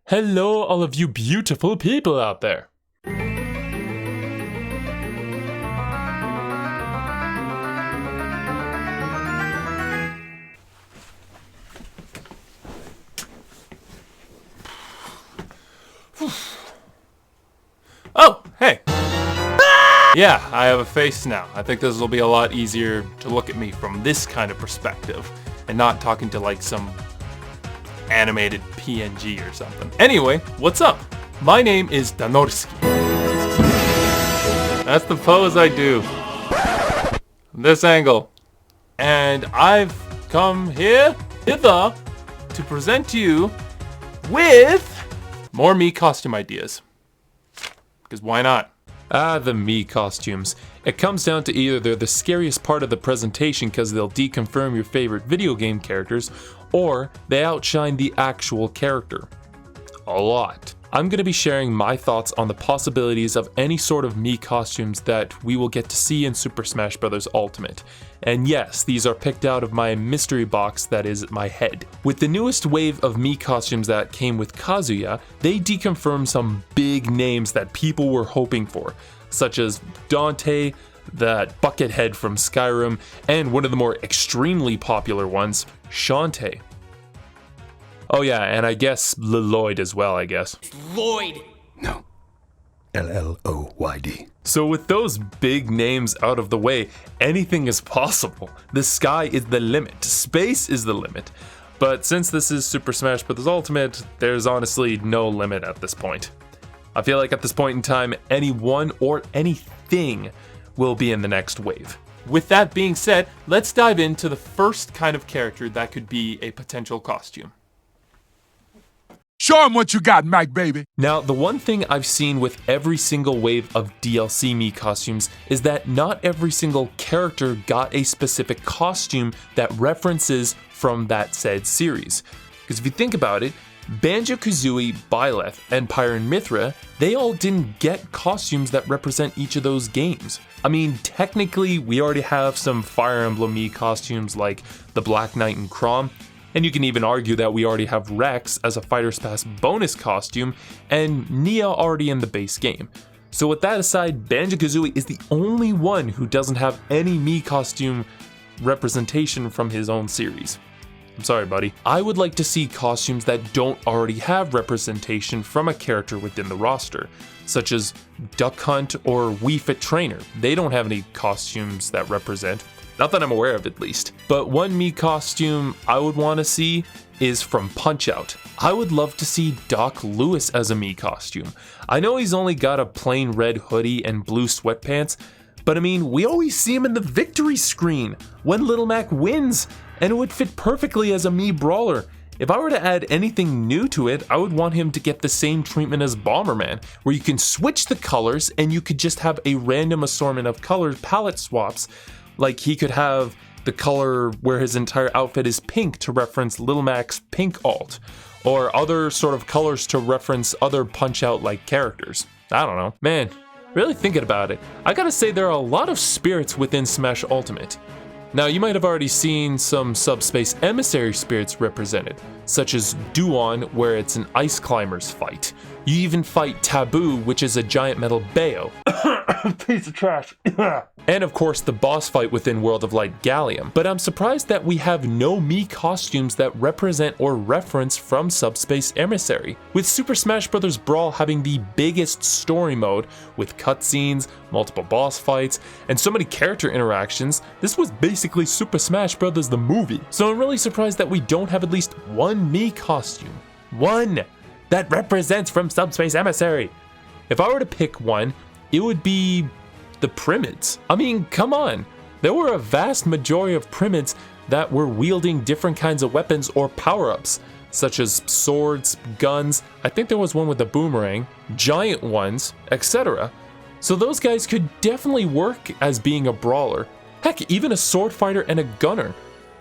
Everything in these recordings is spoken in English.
Hello, all of you beautiful people out there. Oh, hey. Yeah, I have a face now. I think this will be a lot easier to look at me from this kind of perspective and not talking to like some animated PNG or something. Anyway, what's up? My name is Danorski. That's the pose I do. This angle. And I've come hither to present you with more me costume ideas. Because why not? The me costumes. It comes down to either they're the scariest part of the presentation because they'll deconfirm your favorite video game characters, or they outshine the actual character. A lot. I'm going to be sharing my thoughts on the possibilities of any sort of me costumes that we will get to see in Super Smash Bros. Ultimate. And yes, these are picked out of my mystery box that is my head. With the newest wave of me costumes that came with Kazuya, they deconfirmed some big names that people were hoping for, such as Dante, that Buckethead from Skyrim, and one of the more extremely popular ones, Shantae. Oh yeah, and I guess Lloyd as well, I guess. Lloyd! No. Lloyd. So with those big names out of the way, anything is possible. The sky is the limit. Space is the limit. But since this is Super Smash Bros. Ultimate, there's honestly no limit at this point. I feel like at this point in time, anyone or anything will be in the next wave. With that being said, let's dive into the first kind of character that could be a potential costume. Show him what you got, Mike, baby. Now, the one thing I've seen with every single wave of DLC me costumes is that not every single character got a specific costume that references from that said series. Because if you think about it, Banjo-Kazooie, Byleth, and Pyre and Mythra, they all didn't get costumes that represent each of those games. I mean, technically, we already have some Fire Emblem me costumes like the Black Knight and Chrom, and you can even argue that we already have Rex as a Fighter's Pass bonus costume, and Nia already in the base game. So with that aside, Banjo-Kazooie is the only one who doesn't have any me costume representation from his own series. I'm sorry, buddy. I would like to see costumes that don't already have representation from a character within the roster, such as Duck Hunt or Wii Fit Trainer. They don't have any costumes that represent. Not that I'm aware of, at least. But one me costume I would want to see is from Punch-Out. I would love to see Doc Lewis as a me costume. I know he's only got a plain red hoodie and blue sweatpants, but I mean, we always see him in the victory screen when Little Mac wins, and it would fit perfectly as a me brawler. If I were to add anything new to it, I would want him to get the same treatment as Bomberman, where you can switch the colors and you could just have a random assortment of color palette swaps. Like he could have the color where his entire outfit is pink to reference Little Mac's pink alt, or other sort of colors to reference other Punch-Out like characters. I don't know. Man, really thinking about it, I gotta say there are a lot of spirits within Smash Ultimate. Now you might have already seen some Subspace Emissary spirits represented, such as Duon, where it's an ice climbers fight. You even fight Taboo, which is a giant metal Bayo. Piece of trash. And of course the boss fight within World of Light Gallium. But I'm surprised that we have no me costumes that represent or reference from Subspace Emissary. With Super Smash Bros. Brawl having the biggest story mode, with cutscenes, multiple boss fights, and so many character interactions, this was basically Super Smash Bros. The movie. So I'm really surprised that we don't have at least one me costume. One! That represents from Subspace Emissary. If I were to pick one, it would be the Primids. I mean, come on. There were a vast majority of Primids that were wielding different kinds of weapons or power-ups, such as swords, guns, I think there was one with a boomerang, giant ones, etc. So those guys could definitely work as being a brawler. Heck, even a sword fighter and a gunner.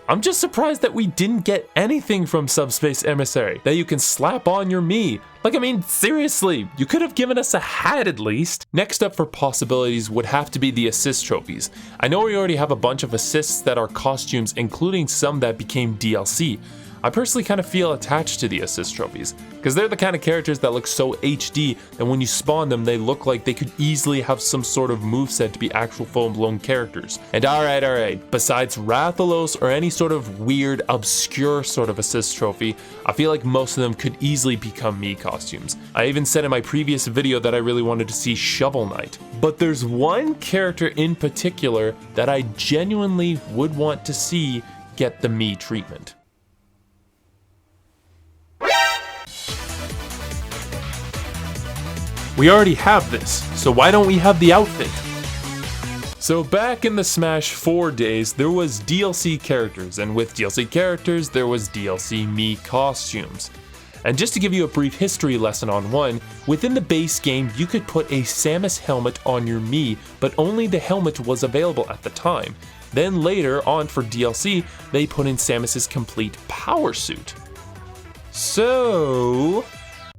I'm just surprised that we didn't get anything from Subspace Emissary that you can slap on your Mii. Like, I mean, seriously, you could have given us a hat at least. Next up for possibilities would have to be the assist trophies. I know we already have a bunch of assists that are costumes, including some that became DLC. I personally kind of feel attached to the assist trophies, because they're the kind of characters that look so HD that when you spawn them, they look like they could easily have some sort of moveset to be actual full-blown characters. And alright, besides Rathalos or any sort of weird, obscure sort of assist trophy, I feel like most of them could easily become Mii costumes. I even said in my previous video that I really wanted to see Shovel Knight. But there's one character in particular that I genuinely would want to see get the Mii treatment. We already have this, so why don't we have the outfit? So back in the Smash 4 days, there was DLC characters, and with DLC characters, there was DLC Mii costumes. And just to give you a brief history lesson on one, within the base game, you could put a Samus helmet on your Mii, but only the helmet was available at the time. Then later on for DLC, they put in Samus's complete power suit. So,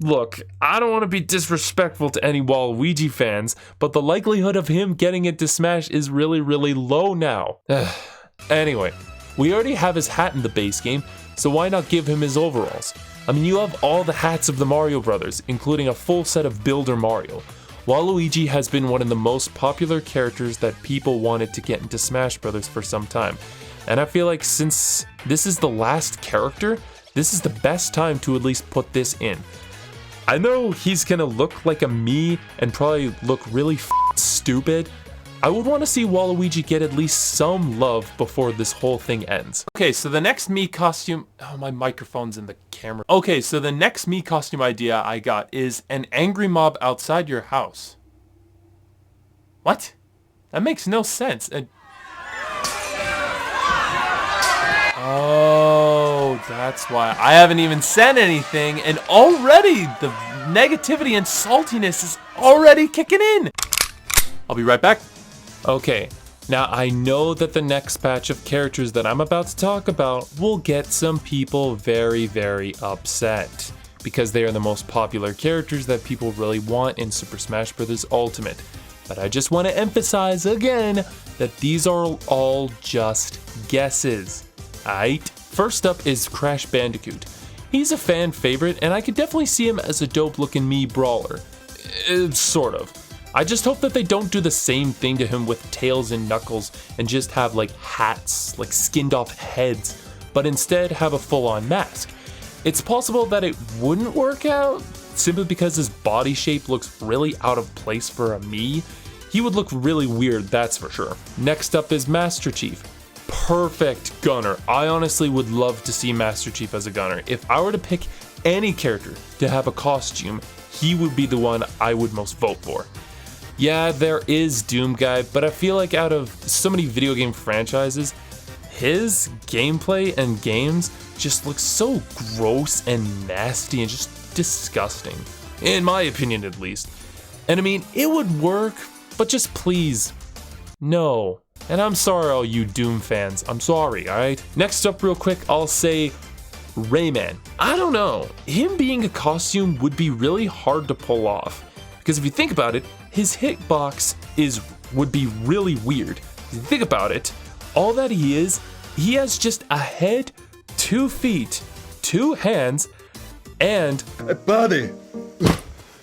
look, I don't want to be disrespectful to any Waluigi fans, but the likelihood of him getting into Smash is really, really low now. Anyway, we already have his hat in the base game, so why not give him his overalls? I mean, you have all the hats of the Mario Brothers, including a full set of Builder Mario. Waluigi has been one of the most popular characters that people wanted to get into Smash Brothers for some time. And I feel like since this is the last character, this is the best time to at least put this in. I know he's gonna look like a Mii and probably look really stupid. I would want to see Waluigi get at least some love before this whole thing ends. Okay, so the next Mii costume... Oh, my microphone's in the camera. Okay, so the next Mii costume idea I got is an angry mob outside your house. What? That makes no sense. Oh, that's why. I haven't even said anything, and already the negativity and saltiness is already kicking in. I'll be right back. Okay, now I know that the next batch of characters that I'm about to talk about will get some people very, very upset, because they are the most popular characters that people really want in Super Smash Bros. Ultimate. But I just want to emphasize again that these are all just guesses. Aight? First up is Crash Bandicoot. He's a fan favorite, and I could definitely see him as a dope looking Mii brawler. Sort of. I just hope that they don't do the same thing to him with Tails and Knuckles and just have like hats, like skinned off heads, but instead have a full-on mask. It's possible that it wouldn't work out, simply because his body shape looks really out of place for a Mii. He would look really weird, that's for sure. Next up is Master Chief. Perfect gunner. I honestly would love to see Master Chief as a gunner. If I were to pick any character to have a costume, he would be the one I would most vote for. Yeah, there is Doom Guy, but I feel like out of so many video game franchises, his gameplay and games just look so gross and nasty and just disgusting. In my opinion, at least. And I mean, it would work, but just please, no. And I'm sorry, all you Doom fans. I'm sorry, alright? Next up, real quick, I'll say Rayman. I don't know. Him being a costume would be really hard to pull off. Because if you think about it, his hitbox would be really weird. If you think about it, all that he has just a head, 2 feet, 2 hands, and a body.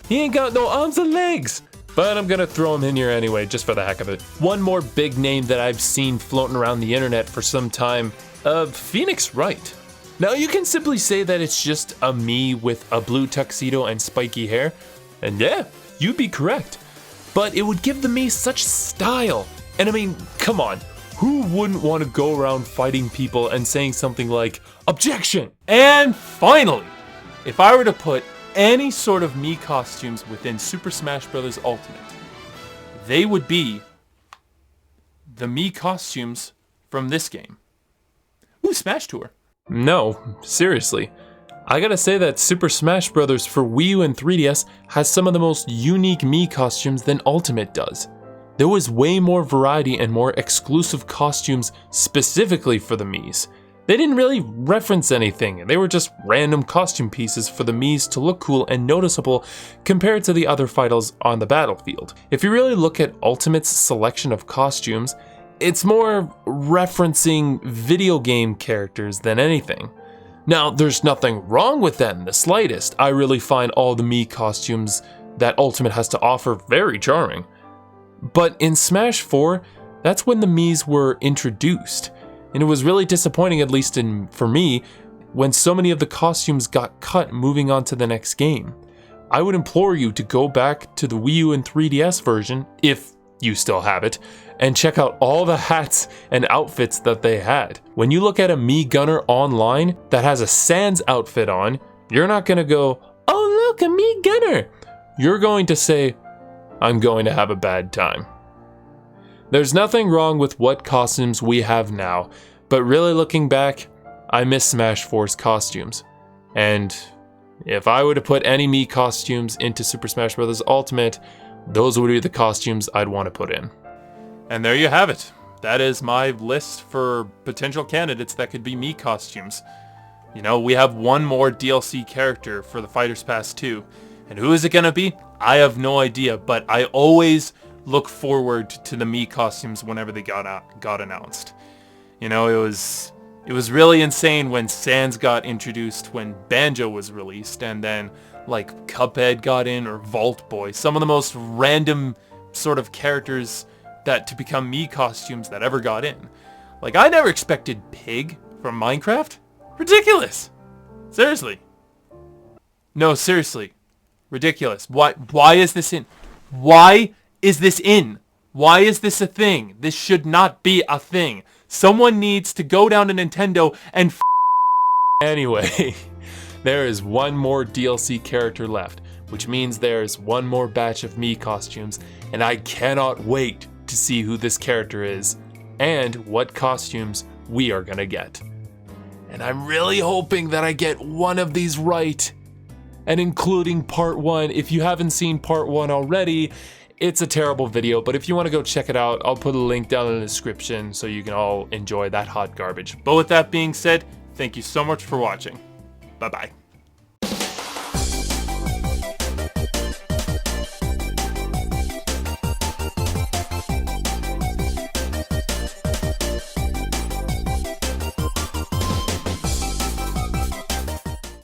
He ain't got no arms or legs. But I'm gonna throw him in here anyway, just for the heck of it. One more big name that I've seen floating around the internet for some time, Phoenix Wright. Now you can simply say that it's just a Mii with a blue tuxedo and spiky hair, and yeah, you'd be correct. But it would give the Mii such style. And I mean, come on, who wouldn't want to go around fighting people and saying something like, objection? And finally, if I were to put any sort of Mii costumes within Super Smash Bros. Ultimate, they would be the Mii costumes from this game. Ooh, Smash Tour. No, seriously. I gotta say that Super Smash Bros. For Wii U and 3DS has some of the most unique Mii costumes than Ultimate does. There was way more variety and more exclusive costumes specifically for the Miis. They didn't really reference anything, they were just random costume pieces for the Miis to look cool and noticeable compared to the other fighters on the battlefield. If you really look at Ultimate's selection of costumes, it's more referencing video game characters than anything. Now, there's nothing wrong with that in the slightest. I really find all the Mii costumes that Ultimate has to offer very charming. But in Smash 4, that's when the Miis were introduced. And it was really disappointing, at least for me, when so many of the costumes got cut moving on to the next game. I would implore you to go back to the Wii U and 3DS version, if you still have it, and check out all the hats and outfits that they had. When you look at a Mii Gunner online that has a Sans outfit on, you're not gonna go, "Oh look, a Mii Gunner!" You're going to say, "I'm going to have a bad time." There's nothing wrong with what costumes we have now, but really looking back, I miss Smash 4's costumes. And if I were to put any Mii costumes into Super Smash Bros. Ultimate, those would be the costumes I'd want to put in. And there you have it. That is my list for potential candidates that could be Mii costumes. You know, we have one more DLC character for the Fighters Pass 2. And who is it gonna be? I have no idea, but I always look forward to the Mii costumes whenever they got announced. You know, it was really insane when Sans got introduced when Banjo was released, and then like Cuphead got in, or Vault Boy, some of the most random sort of characters that to become Mii costumes that ever got in. Like, I never expected Pig from Minecraft. Ridiculous. Seriously. No, seriously. Ridiculous. Why is this in? Why is this in? Why is this a thing? This should not be a thing. Someone needs to go down to Nintendo and Anyway, there is one more DLC character left, which means there is one more batch of Mii costumes, and I cannot wait to see who this character is and what costumes we are gonna get. And I'm really hoping that I get one of these right, and including part 1. If you haven't seen part 1 already, it's a terrible video, but if you want to go check it out, I'll put a link down in the description so you can all enjoy that hot garbage. But with that being said, thank you so much for watching. Bye-bye.